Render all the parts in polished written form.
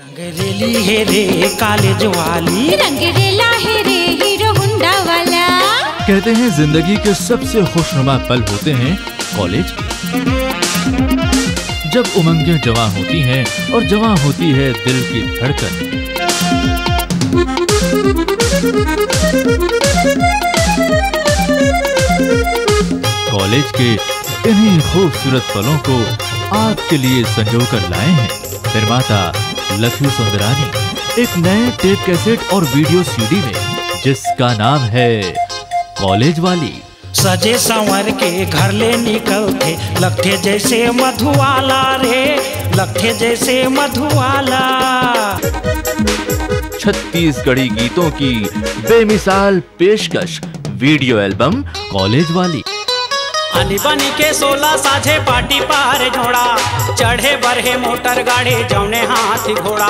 रंगरेली है रे कॉलेज वाली, रंगरेला है रे हीरो होंडा वाला। कहते हैं जिंदगी के सबसे खुशनुमा पल होते हैं कॉलेज, जब उमंगें जवां होती हैं और जवां होती है दिल की धड़कन। कॉलेज के इन्हीं खूबसूरत पलों को आपके लिए संजोकर लाए हैं निर्माता लकी सुंदरानी एक नए टेप कैसेट और वीडियो सीडी में, जिसका नाम है कॉलेज वाली। सजे संवर के घर ले निकलते, लगते जैसे मधुवाला रे, लगते जैसे मधुवाला। छत्तीसगढ़ी गीतों की बेमिसाल पेशकश वीडियो एल्बम कॉलेज वाली। अली बनी के 16 साझे पार्टी पार जोड़ा, चढ़े बरहे मोटर गाड़ी जौने हाथी घोड़ा।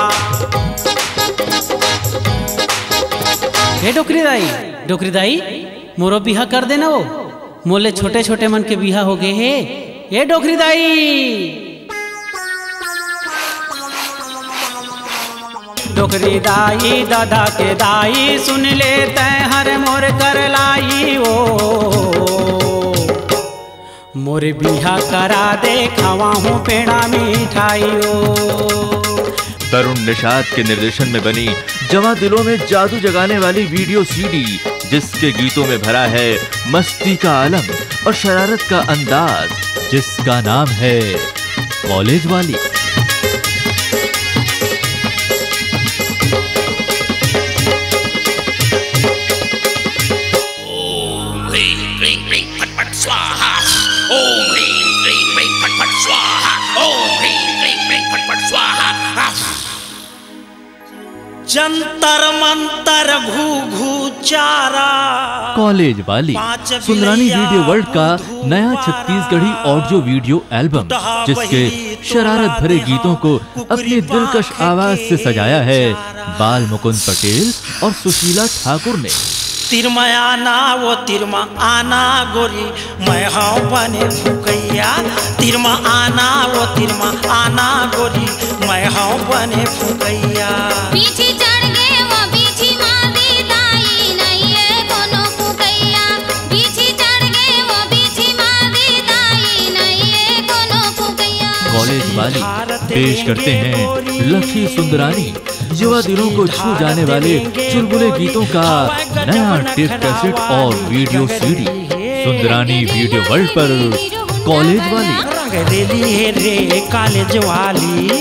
हे डोकरी दाई मोरो बिहा कर देना वो, मोले छोटे छोटे मन के बिहा हो गए हे। ये डोकरी दाई, डोकरी दाई दादा के दाई, सुन ले तै हर मोर कर लाई ओ। मोरे बिहा करा दे खावा हूँ पेड़ा मिठाई ओ। तरुण निषाद के निर्देशन में बनी जवां दिलों में जादू जगाने वाली वीडियो सीडी, जिसके गीतों में भरा है मस्ती का आलम और शरारत का अंदाज, जिसका नाम है कॉलेज वाली। ओम ह्रीं क्लीं क्लीं फट फट स्वाहा, ओम ह्रीं क्लीं क्लीं फट फट स्वाहा, ओम ह्रीं क्लीं क्लीं फट फट स्वाहा। जंतर मंतर घू घू चारा कॉलेज वाली सुंदरानी वीडियो वर्ल्ड का नया छत्तीसगढ़ी ऑडियो वीडियो एल्बम, जिसके शरारत भरे गीतों को अपनी दिलकश आवाज से सजाया है बाल मुकुंद पटेल और सुशीला ठाकुर ने। तिरमा आना वो तिरमा आना गोरी, मैं हाँ बने फुकैया। तिरमा आना वो तिरमा आना गोरी, मैं हाँ बने फुकैया। पीछे चढ़ गए वो पीछे मारी दाई, नहीं है कोनो फुकैया। पीछे चढ़ गए वो पीछे मारी दाई, नहीं है कोनो फुकैया। कॉलेज वाली पेश करते हैं लकी सुंदरानी, युवा दिलों को छू जाने वाले चुलबुले गीतों का नया टेप कैसेट और video CD Sundarani video world पर कॉलेज वाली। रंगरेली है रे कॉलेज वाली।